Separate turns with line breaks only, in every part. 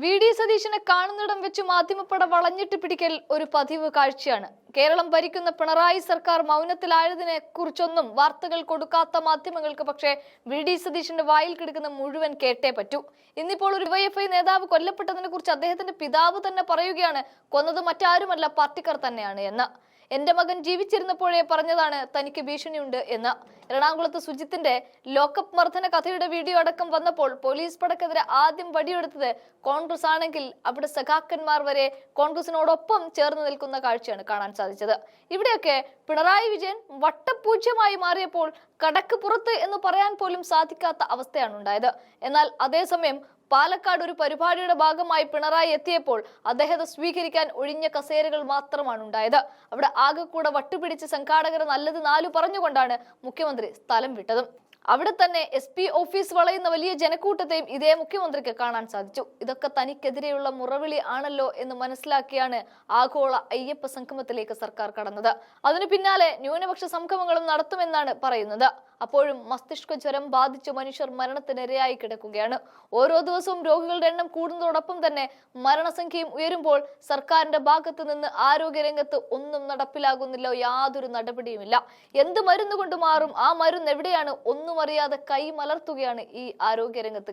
VD. സതീശനെ കാണുന്നിടം വെച്ച് മാധ്യമപ്പട വളഞ്ഞിട്ട് പിടിക്കൽ ഒരു പതിവ് കാഴ്ചയാണ്. കേരളം ഭരിക്കുന്ന പിണറായി സർക്കാർ മൗനത്തിലായതിനെ കുറിച്ചൊന്നും വാർത്തകൾ കൊടുക്കാത്ത മാധ്യമങ്ങൾക്ക് പക്ഷേ വി.ഡി. സതീശന്റെ വായിൽ കിടക്കുന്ന മുഴുവൻ കേട്ടേ പറ്റൂ. ഇന്നിപ്പോൾ ഒരു വൈഎഫ്ഐ നേതാവ് കൊല്ലപ്പെട്ടതിനെ കുറിച്ച് അദ്ദേഹത്തിന്റെ പിതാവ് തന്നെ പറയുകയാണ്, കൊന്നത് മറ്റാരുമല്ല പാർട്ടിക്കാർ തന്നെയാണ് എന്ന്. എന്റെ മകൻ ജീവിച്ചിരുന്നപ്പോഴേ പറഞ്ഞതാണ് തനിക്ക് ഭീഷണിയുണ്ട് എന്ന്. എറണാകുളത്ത് സുജിത്തിന്റെ ലോക്കപ്പ് മർദ്ദന കഥയുടെ വീഡിയോ അടക്കം വന്നപ്പോൾ പോലീസ് പടക്കെതിരെ ആദ്യം വടിയെടുത്തത് കോൺഗ്രസ് ആണെങ്കിൽ അവിടെ സഖാക്കന്മാർ വരെ കോൺഗ്രസിനോടൊപ്പം ചേർന്ന് നിൽക്കുന്ന കാഴ്ചയാണ് കാണാൻ സാധിച്ചത്. ഇവിടെയൊക്കെ പിണറായി വിജയൻ വട്ടപൂജ്യമായി മാറിയപ്പോൾ കടക്ക് പുറത്ത് എന്ന് പറയാൻ പോലും സാധിക്കാത്ത അവസ്ഥയാണ് ഉണ്ടായത്. എന്നാൽ അതേസമയം പാലക്കാട് ഒരു പരിപാടിയുടെ ഭാഗമായി പിണറായി എത്തിയപ്പോൾ അദ്ദേഹത്തെ സ്വീകരിക്കാൻ ഒഴിഞ്ഞ കസേരകൾ മാത്രമാണ് ഉണ്ടായത്. അവിടെ ആകെക്കൂടെ വട്ടുപിടിച്ച് സംഘാടകർ നല്ലത് നാലു പറഞ്ഞുകൊണ്ടാണ് മുഖ്യമന്ത്രി സ്ഥലം വിട്ടതും. അവിടെ തന്നെ SP ഓഫീസ് വളയുന്ന വലിയ ജനക്കൂട്ടത്തെയും ഇതേ മുഖ്യമന്ത്രിക്ക് കാണാൻ സാധിച്ചു. ഇതൊക്കെ തനിക്കെതിരെയുള്ള മുറവിളി ആണല്ലോ എന്ന് മനസ്സിലാക്കിയാണ് ആഗോള അയ്യപ്പ സംഗമത്തിലേക്ക് സർക്കാർ കടന്നത്. അതിനു പിന്നാലെ ന്യൂനപക്ഷ സംഗമങ്ങളും നടത്തുമെന്നാണ് പറയുന്നത്. അപ്പോഴും മസ്തിഷ്ക ജ്വരം ബാധിച്ച മനുഷ്യർ മരണത്തിനിരയായി കിടക്കുകയാണ്. ഓരോ ദിവസവും രോഗികളുടെ എണ്ണം കൂടുന്നതോടൊപ്പം തന്നെ മരണസംഖ്യയും ഉയരുമ്പോൾ സർക്കാരിന്റെ ഭാഗത്ത് നിന്ന് ആരോഗ്യരംഗത്ത് ഒന്നും നടപ്പിലാകുന്നില്ല, യാതൊരു നടപടിയുമില്ല. എന്ത് മരുന്ന് കൊണ്ട് മാറും, ആ മരുന്ന് എവിടെയാണ്, ഒന്നും അറിയാതെ കൈമലർത്തുകയാണ് ഈ ആരോഗ്യരംഗത്ത്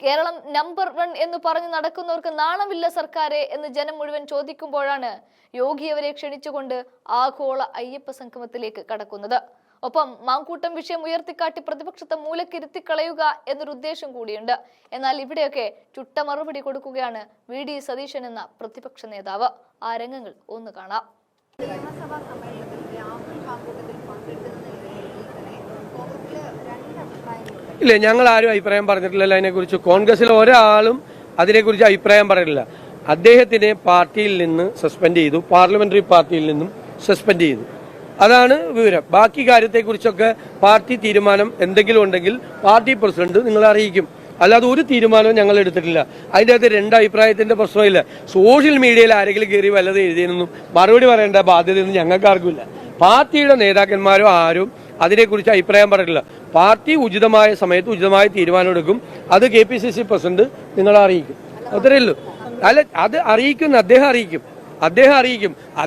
കേരളം നമ്പർ 1 എന്ന് പറഞ്ഞു നടക്കുന്നവർക്ക് നാണമില്ല സർക്കാരെ എന്ന് ജനം മുഴുവൻ ചോദിക്കുമ്പോഴാണ് യോഗി അവരെ ക്ഷണിച്ചുകൊണ്ട് ആഗോള അയ്യപ്പ സംഗമത്തിലേക്ക് കടക്കുന്നത്. ഒപ്പം മാങ്കൂട്ടം വിഷയം ഉയർത്തിക്കാട്ടി പ്രതിപക്ഷത്തെ മൂലക്കിരുത്തി കളയുക എന്നൊരു ഉദ്ദേശം കൂടിയുണ്ട്. എന്നാൽ ഇവിടെയൊക്കെ ചുട്ട മറുപടി കൊടുക്കുകയാണ് വി.ഡി. സതീശൻ എന്ന പ്രതിപക്ഷ നേതാവ്. ആ രംഗങ്ങൾ ഒന്ന് കാണാം.
ഇല്ല, ഞങ്ങൾ ആരും അഭിപ്രായം പറഞ്ഞിട്ടില്ലല്ലോ അതിനെക്കുറിച്ച്. കോൺഗ്രസിൽ ഒരാളും അതിനെക്കുറിച്ച് അഭിപ്രായം പറഞ്ഞിട്ടില്ല. അദ്ദേഹത്തിനെ പാർട്ടിയിൽ നിന്ന് സസ്പെൻഡ് ചെയ്തു, പാർലമെന്ററി പാർട്ടിയിൽ നിന്നും സസ്പെൻഡ് ചെയ്തു. അതാണ് വിവരം. ബാക്കി കാര്യത്തെക്കുറിച്ചൊക്കെ പാർട്ടി തീരുമാനം എന്തെങ്കിലും ഉണ്ടെങ്കിൽ പാർട്ടി പ്രസിഡന്റ് നിങ്ങളെ അറിയിക്കും. അല്ലാതെ ഒരു തീരുമാനവും ഞങ്ങൾ എടുത്തിട്ടില്ല. അതിൻ്റെ അകത്ത് രണ്ടഭിപ്രായത്തിന്റെ പ്രശ്നമില്ല. സോഷ്യൽ മീഡിയയിൽ ആരെങ്കിലും കയറി വല്ലതും എഴുതിയെന്നൊന്നും മറുപടി പറയേണ്ട ബാധ്യതയൊന്നും ഞങ്ങൾക്കാർക്കുമില്ല. പാർട്ടിയുടെ നേതാക്കന്മാരോ ആരും അതിനെക്കുറിച്ച് അഭിപ്രായം പറഞ്ഞിട്ടില്ല. പാർട്ടി ഉചിതമായ സമയത്ത് ഉചിതമായ തീരുമാനം എടുക്കും. അത് KPCC പ്രസിഡന്റ് നിങ്ങളെ അറിയിക്കും. അത്രേ ഉള്ളൂ. അല്ല, അത് അറിയിക്കും, അദ്ദേഹം അറിയിക്കും.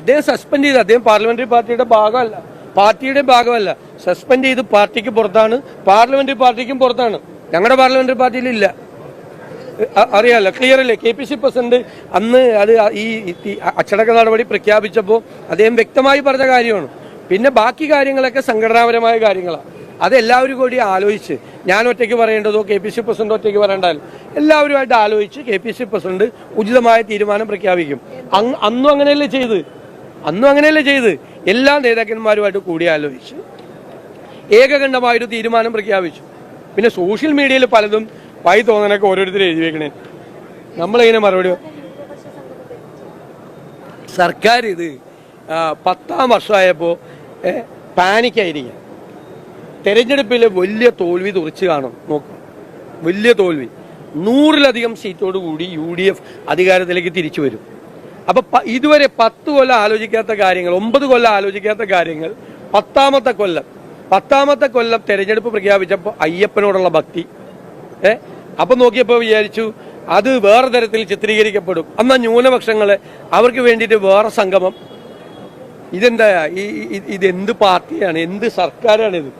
അദ്ദേഹം സസ്പെൻഡ് ചെയ്ത്, അദ്ദേഹം പാർലമെന്ററി പാർട്ടിയുടെ ഭാഗമല്ല, പാർട്ടിയുടെ ഭാഗമല്ല. സസ്പെൻഡ് ചെയ്ത് പാർട്ടിക്ക് പുറത്താണ്, പാർലമെന്ററി പാർട്ടിക്കും പുറത്താണ്. ഞങ്ങളുടെ പാർലമെന്ററി പാർട്ടിയിലില്ല. അറിയാലോ, ക്ലിയർ അല്ലേ? KPCC പ്രസിഡന്റ് അന്ന് അത് ഈ അച്ചടക്ക നടപടി പ്രഖ്യാപിച്ചപ്പോൾ അദ്ദേഹം വ്യക്തമായി പറഞ്ഞ കാര്യമാണ്. പിന്നെ ബാക്കി കാര്യങ്ങളൊക്കെ സംഘടനാപരമായ കാര്യങ്ങളാണ്. അതെല്ലാവരും കൂടി ആലോചിച്ച്, ഞാൻ ഒറ്റയ്ക്ക് പറയേണ്ടതോ KPCC പ്രസിഡന്റ് ഒറ്റയ്ക്ക് പറയേണ്ടതല്ലോ, എല്ലാവരുമായിട്ട് ആലോചിച്ച് KPCC പ്രസിഡന്റ് ഉചിതമായ തീരുമാനം പ്രഖ്യാപിക്കും. അന്നും അങ്ങനെയല്ലേ ചെയ്ത് എല്ലാ നേതാക്കന്മാരുമായിട്ട് കൂടി ആലോചിച്ച് ഏകകണ്ഠമായൊരു തീരുമാനം പ്രഖ്യാപിച്ചു. പിന്നെ സോഷ്യൽ മീഡിയയിൽ പലതും വായി തോന്നാനൊക്കെ ഓരോരുത്തരും എഴുതി വെക്കണേ. നമ്മളിങ്ങനെ മറുപടി, സർക്കാർ ഇത് 10ാം വർഷമായപ്പോൾ പാനിക്കായിരിക്കാം. തെരഞ്ഞെടുപ്പിൽ വലിയ തോൽവി തുറച്ചു കാണും. നോക്കും, വലിയ തോൽവി. 100-ലധികം സീറ്റോട് കൂടി UDF അധികാരത്തിലേക്ക് തിരിച്ചു വരും. അപ്പൊ ഇതുവരെ 10 കൊല്ലം ആലോചിക്കാത്ത കാര്യങ്ങൾ, 9 കൊല്ലം ആലോചിക്കാത്ത കാര്യങ്ങൾ 10ാമത്തെ കൊല്ലം തെരഞ്ഞെടുപ്പ് പ്രഖ്യാപിച്ചപ്പോൾ അയ്യപ്പനോടുള്ള ഭക്തി അപ്പൊ നോക്കിയപ്പോൾ വിചാരിച്ചു അത് വേറെ തരത്തിൽ ചിത്രീകരിക്കപ്പെടും. എന്നാൽ ന്യൂനപക്ഷങ്ങളെ അവർക്ക് വേണ്ടിയിട്ട് വേറെ സംഗമം. ഇതെന്താ, ഇതെന്ത് പാർട്ടിയാണ്, എന്ത് സർക്കാരാണിത്?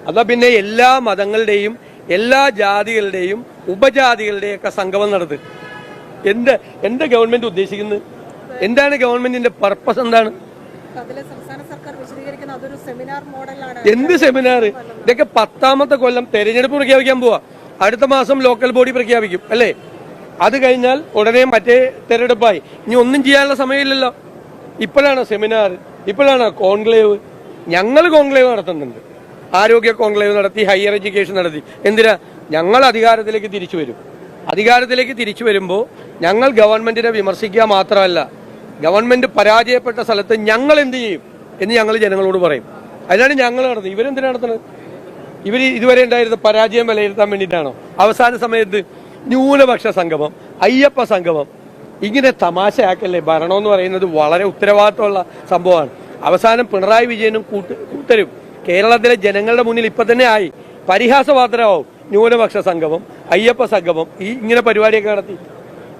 അതാ പിന്നെ എല്ലാ മതങ്ങളുടെയും എല്ലാ ജാതികളുടെയും ഉപജാതികളുടെയും ഒക്കെ സംഗമം നടത്തും. എന്താ ഗവൺമെന്റ് ഉദ്ദേശിക്കുന്നത്? എന്താണ് ഗവൺമെന്റിന്റെ പർപ്പസ്? എന്താണ്? എന്ത് സെമിനാർ? ഇതൊക്കെ 10ാമത്തെ കൊല്ലം തെരഞ്ഞെടുപ്പ് പ്രഖ്യാപിക്കാൻ പോവാ. അടുത്ത മാസം ലോക്കൽ ബോഡി പ്രഖ്യാപിക്കും അല്ലേ? അത് കഴിഞ്ഞാൽ ഉടനെ മറ്റേ തെരഞ്ഞെടുപ്പായി. ഇനി ഒന്നും ചെയ്യാനുള്ള സമയമില്ലല്ലോ. ഇപ്പോഴാണ് സെമിനാർ, ഇപ്പോഴാണ് കോൺക്ലേവ്. ഞങ്ങൾ കോൺക്ലേവ് നടത്തുന്നുണ്ട്, ആരോഗ്യ കോൺക്ലേവ് നടത്തി, ഹയർ എഡ്യൂക്കേഷൻ നടത്തി. എന്തിനാ? ഞങ്ങൾ അധികാരത്തിലേക്ക് തിരിച്ചു വരുമ്പോൾ ഞങ്ങൾ ഗവൺമെന്റിനെ വിമർശിക്കുക മാത്രമല്ല, ഗവൺമെന്റ് പരാജയപ്പെട്ട സ്ഥലത്ത് ഞങ്ങൾ എന്ത് ചെയ്യും എന്ന് ഞങ്ങൾ ജനങ്ങളോട് പറയും. അതിനാണ് ഞങ്ങൾ നടത്തുന്നത്. ഇവരെന്തിനാ നടത്തുന്നത്? ഇവർ ഇതുവരെ ഉണ്ടായിരുന്ന പരാജയം വിലയിരുത്താൻ വേണ്ടിയിട്ടാണോ? അവസാന സമയത്ത് ന്യൂനപക്ഷ സംഗമം, അയ്യപ്പ സംഗമം, ഇങ്ങനെ തമാശയാക്കല്ലേ? ഭരണം എന്ന് പറയുന്നത് വളരെ ഉത്തരവാദിത്തമുള്ള സംഭവമാണ്. അവസാനം പിണറായി വിജയനും കൂട്ടരും കേരളത്തിലെ ജനങ്ങളുടെ മുന്നിൽ ഇപ്പൊ തന്നെ ആയി പരിഹാസപാത്രമാവും. ന്യൂനപക്ഷ സംഗമം, അയ്യപ്പ സംഗമം, ഈ ഇങ്ങനെ പരിപാടിയൊക്കെ നടത്തി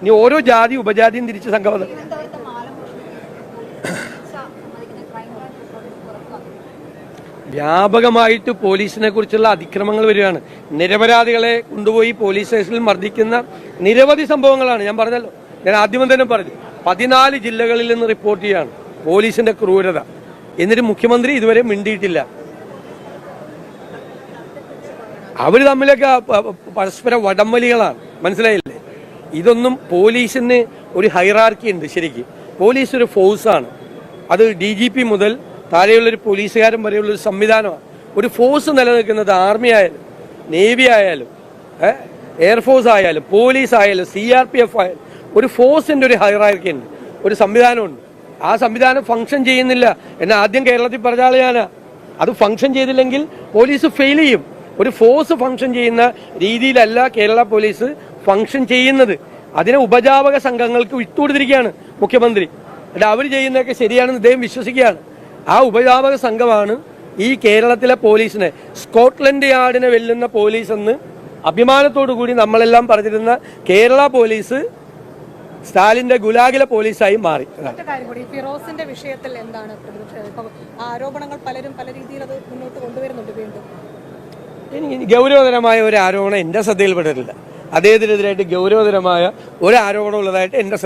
ഇനി ഓരോ ജാതി ഉപജാതിയും തിരിച്ച് സംഘപരിവാർ വ്യാപകമായിട്ട് പോലീസിനെ കുറിച്ചുള്ള അതിക്രമങ്ങൾ വരികയാണ്. നിരപരാധികളെ കൊണ്ടുപോയി പോലീസ് സ്റ്റേഷനിൽ മർദ്ദിക്കുന്ന നിരവധി സംഭവങ്ങളാണ്. ഞാൻ പറഞ്ഞല്ലോ, ഞാൻ ആദ്യം തന്നെ പറഞ്ഞു, 14 ജില്ലകളിൽ നിന്ന് റിപ്പോർട്ട് ചെയ്യാണ് പോലീസിന്റെ ക്രൂരത. എന്നിട്ട് മുഖ്യമന്ത്രി ഇതുവരെ മിണ്ടിയിട്ടില്ല. അവര് തമ്മിലൊക്കെ പരസ്പര വടംവലികളാണ്, മനസ്സിലായില്ലേ? ഇതൊന്നും പോലീസിന് ഒരു ഹൈറാർക്കി ഉണ്ട്. ശരിക്കും പോലീസ് ഒരു ഫോഴ്സാണ്. അത് DGP മുതൽ താഴെയുള്ളൊരു പോലീസുകാരൻ വരെയുള്ളൊരു സംവിധാനമാണ്. ഒരു ഫോഴ്സ് നിലനിൽക്കുന്നത് ആർമി ആയാലും നേവി ആയാലും എയർഫോഴ്സ് ആയാലും പോലീസ് ആയാലും CRPF ആയാലും ഒരു ഫോഴ്സിന്റെ ഒരു ഹൈറാർക്കി ഉണ്ട്, ഒരു സംവിധാനമുണ്ട്. ആ സംവിധാനം ഫംഗ്ഷൻ ചെയ്യുന്നില്ല എന്ന് ആദ്യം കേരളത്തിൽ പറഞ്ഞ ആളെയാണ്. അത് ഫംഗ്ഷൻ ചെയ്തില്ലെങ്കിൽ പോലീസ് ഫെയിൽ ചെയ്യും. ഒരു ഫോഴ്സ് ഫംഗ്ഷൻ ചെയ്യുന്ന രീതിയിലല്ല കേരള പോലീസ് ഫംഗ്ഷൻ ചെയ്യുന്നത്. അതിനെ ഉപജാപക സംഘങ്ങൾക്ക് വിട്ടുകൊടുത്തിരിക്കുകയാണ് മുഖ്യമന്ത്രി. എന്നിട്ട് അവർ ചെയ്യുന്നതൊക്കെ ശരിയാണെന്ന് ഇദ്ദേഹം വിശ്വസിക്കുകയാണ്. ആ ഉപജാപക സംഘമാണ് ഈ കേരളത്തിലെ പോലീസിനെ സ്കോട്ട്ലൻഡ് യാർഡിനെ വെല്ലുന്ന പോലീസ് എന്ന് അഭിമാനത്തോടു കൂടി നമ്മളെല്ലാം പറഞ്ഞിരുന്ന കേരള പോലീസ് സ്റ്റാലിന്റെ ഗുലാഗിലെ പോലീസായി മാറി.
ഫിറോസിന്റെ വിഷയത്തിൽ എന്താണ് ആരോപണങ്ങൾ? പലരും പല രീതിയിൽ അത് മുന്നോട്ട് കൊണ്ടുവരുന്നുണ്ട്. വീണ്ടും
എനിക്ക് ഗൗരവതരമായ ഒരു ആരോപണം എന്റെ ശ്രദ്ധയിൽപ്പെട്ടിട്ടില്ല. അദ്ദേഹത്തിനെതിരായിട്ട് ഗൗരവതരമായ ഒരു ആരോപണം ഉള്ളതായിട്ട് എന്റെ